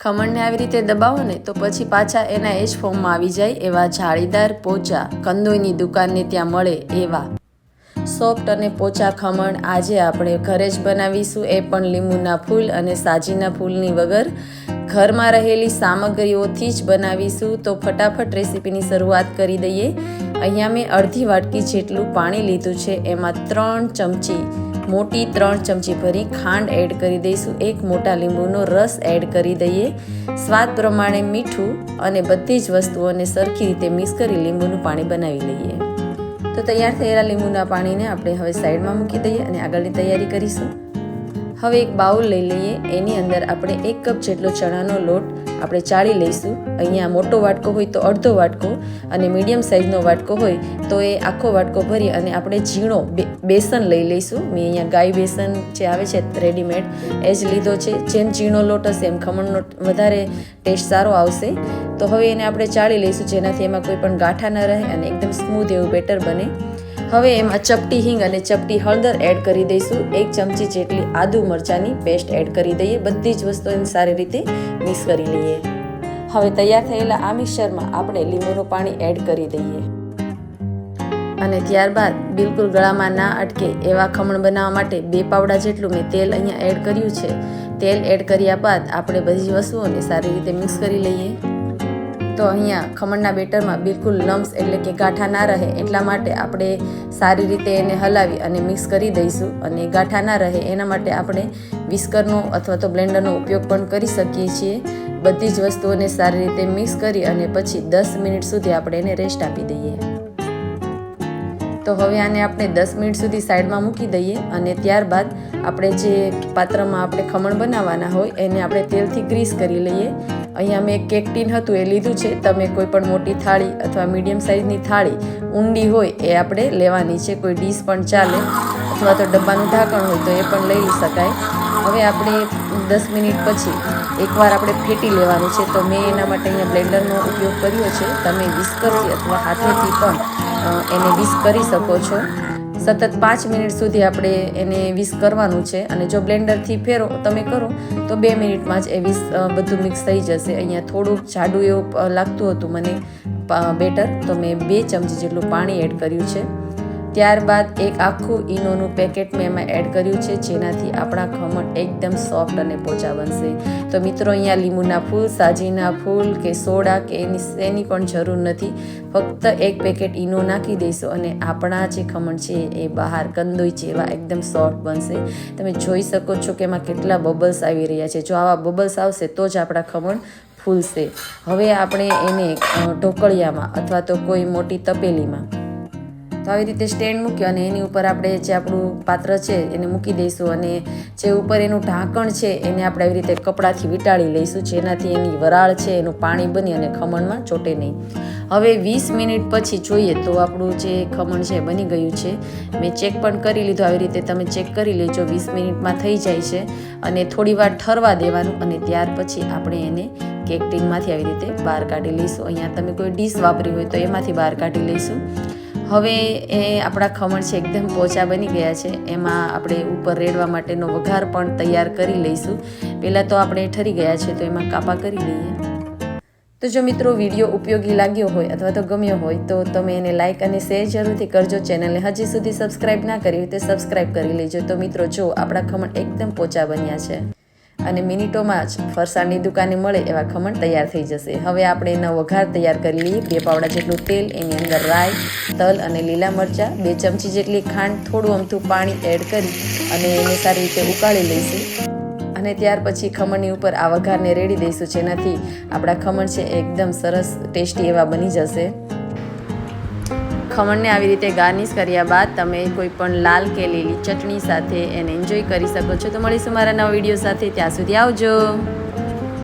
ખમણને આવી રીતે દબાવો ને તો પછી પાછા એના એ જ ફોર્મમાં આવી જાય એવા જાળીદાર પોચા કંદોઈની દુકાનને ત્યાં મળે એવા સોફ્ટ અને પોચા ખમણ આજે આપણે ઘરે જ બનાવીશું, એ પણ લીંબુના ફૂલ અને સાજીના ફૂલની વગર ઘરમાં રહેલી સામગ્રીઓથી જ બનાવીશું. તો ફટાફટ રેસીપીની શરૂઆત કરી દઈએ. અહીંયા મેં અડધી વાટકી જેટલું પાણી લીધું છે, એમાં 3 ચમચી મોટી 3 ચમચી ભરી ખાંડ એડ કરી દઈશું. 1 મોટા લીંબુનો રસ એડ કરી દઈએ. સ્વાદ પ્રમાણે મીઠું અને બધી જ વસ્તુઓને સરખી રીતે મિક્સ કરી લીંબુનું પાણી બનાવી લઈએ. તો તૈયાર થયેલા લીંબુના પાણીને આપણે હવે સાઈડમાં મૂકી દઈએ અને આગળની તૈયારી કરીશું. હવે એક બાઉલ લઈ લઈએ. એની અંદર આપણે 1 કપ જેટલો ચણાનો લોટ આપણે ચાળી લઈશું. અહીંયા મોટો વાટકો હોય તો અડધો વાટકો અને મીડિયમ સાઇઝનો વાટકો હોય તો એ આખો વાટકો ભરી અને આપણે ઝીણો બેસન લઈ લઈશું. મેં અહીંયા ગાય બેસન જે આવે છે રેડીમેડ એ જ લીધો છે. જેમ ઝીણો લોટ હશે એમ ખમણનો વધારે ટેસ્ટ સારો આવશે. તો હવે એને આપણે ચાળી લઈશું, જેનાથી એમાં કોઈ પણ ગાંઠા ન રહે અને એકદમ સ્મૂથ એવું બેટર બને. હવે એમાં ચપટી હિંગ અને ચપટી હળદર એડ કરી દઈશું. 1 ચમચી જેટલી આદુ મરચાંની પેસ્ટ એડ કરી દઈએ. બધી જ વસ્તુઓને સારી રીતે મિક્સ કરી લઈએ. હવે તૈયાર થયેલા આ મિક્સરમાં આપણે લીંબુનું પાણી એડ કરી દઈએ અને ત્યારબાદ બિલકુલ ગળામાં ના અટકે એવા ખમણ બનાવવા માટે 2 પાવડા જેટલું મેં તેલ અહીંયા એડ કર્યું છે. તેલ એડ કર્યા બાદ આપણે બધી વસ્તુઓને સારી રીતે મિક્સ કરી લઈએ. તો અહીંયા ખમણના બેટરમાં બિલકુલ લમ્સ એટલે કે ગાંઠા ના રહે એટલા માટે આપણે સારી રીતે એને હલાવી અને મિક્સ કરી દઈશું. અને ગાંઠા ના રહે એના માટે આપણે વિસ્કરનો અથવા તો બ્લેન્ડરનો ઉપયોગ પણ કરી શકીએ છીએ. બધી જ વસ્તુઓને સારી રીતે મિક્સ કરી અને પછી 10 મિનિટ સુધી આપણે એને રેસ્ટ આપી દઈએ. તો હવે આને આપણે 10 મિનિટ સુધી સાઈડમાં મૂકી દઈએ અને ત્યારબાદ આપણે જે પાત્રમાં આપણે ખમણ બનાવવાના હોય એને આપણે તેલથી ગ્રીસ કરી લઈએ. અહીંયા મેં કેક ટીન હતું એ લીધું છે. તમે કોઈ પણ મોટી થાળી અથવા મીડિયમ સાઇઝની થાળી ઊંડી હોય એ આપણે લેવાની છે. કોઈ ડીશ પણ ચાલે અથવા તો ડબ્બાનું ઢાંકણ હોય તો એ પણ લઈ શકાય. હવે આપણે 10 મિનિટ પછી એકવાર આપણે ફેટી લેવાનું છે. તો મેં એના માટે અહીંયા બ્લેન્ડરનો ઉપયોગ કર્યો છે. તમે વિસ્કરથી અથવા હાથેથી પણ એને વિસ્ક કરી શકો છો. સતત 5 મિનિટ સુધી આપણે એને વિસ્ક કરવાનું છે અને જો બ્લેન્ડરથી તમે કરો તો 2 મિનિટમાં જ એ બધું મિક્સ થઈ જશે. અહીંયા થોડુંક જાડું એવું લાગતું હતું મને બેટર, તો મેં 2 ચમચી જેટલું પાણી એડ કર્યું છે. ત્યારબાદ એક આખું ઈનોનું પેકેટ મેં એમાં એડ કર્યું છે, જેનાથી આપણા ખમણ એકદમ સોફ્ટ અને પોચા બનશે. તો મિત્રો અહીંયા લીંબુના ફૂલ, સાજીના ફૂલ કે સોડા કે એની પણ જરૂર નથી. ફક્ત 1 પેકેટ ઈનો નાખી દઈશું અને આપણા જે ખમણ છે એ બહાર કંદોઈ જેવા એકદમ સોફ્ટ બનશે. તમે જોઈ શકો છો કે એમાં કેટલા બબલ્સ આવી રહ્યા છે. જો આવા બબલ્સ આવશે તો જ આપણા ખમણ ફૂલશે. હવે આપણે એને ઢોકળિયામાં અથવા તો કોઈ મોટી તપેલીમાં તો આવી રીતે સ્ટેન્ડ મૂક્યો અને એની ઉપર આપણે જે આપણું પાત્ર છે એને મૂકી દઈશું અને જે ઉપર એનું ઢાંકણ છે એને આપણે આવી રીતે કપડાથી વીંટાળી લઈશું, જેનાથી એની વરાળ છે એનું પાણી બની અને ખમણમાં ચોટે નહીં. હવે 20 મિનિટ પછી જોઈએ તો આપણું જે ખમણ છે બની ગયું છે. મેં ચેક પણ કરી લીધું. આવી રીતે તમે ચેક કરી લેજો. 20 મિનિટમાં થઈ જાય છે અને થોડી વાર ઠરવા દેવાનું અને ત્યાર પછી આપણે એને કેક ટીનમાંથી આવી રીતે બહાર કાઢી લઈશું. અહીંયા તમે કોઈ ડીશ વાપરી હોય તો એમાંથી બહાર કાઢી લઈશું. હવે એ આપણા ખમણ છે એકદમ પોચા બની ગયા છે. એમાં આપણે ઉપર રેડવા માટેનો વઘાર પણ તૈયાર કરી લઈશું. પહેલાં તો આપણે ઠરી ગયા છે તો એમાં કાપા કરી લઈએ. તો જો મિત્રો વિડીયો ઉપયોગી લાગ્યો હોય અથવા તો ગમ્યો હોય તો તમે એને લાઇક અને શેર જરૂરથી કરજો. ચેનલને હજી સુધી સબસ્ક્રાઈબ ના કરી હોય તો સબસ્ક્રાઈબ કરી લેજો. તો મિત્રો જો આપણા ખમણ એકદમ પોચા બન્યા છે અને મિનિટોમાં જ ફરસાણની દુકાને મળે એવા ખમણ તૈયાર થઈ જશે. હવે આપણે એનો વઘાર તૈયાર કરી લઈએ. 2 પાવડા જેટલું તેલ, એની અંદર રાઈ, તલ અને લીલા મરચાં, 2 ચમચી જેટલી ખાંડ, થોડું અમથું પાણી એડ કરી અને એને સારી રીતે ઉકાળી લઈશું. અને ત્યાર પછી ખમણની ઉપર આ વઘારને રેડી દઈશું, જેનાથી આપણા ખમણ છે એકદમ સરસ ટેસ્ટી એવા બની જશે. ખમણને આવી રીતે ગાર્નિશ કર્યા બાદ તમે કોઈ પણ લાલ કે લીલી ચટણી સાથે એને એન્જોય કરી શકો છો. તો મળીશું મારા નવા વિડીયો સાથે. ત્યાં સુધી આવજો.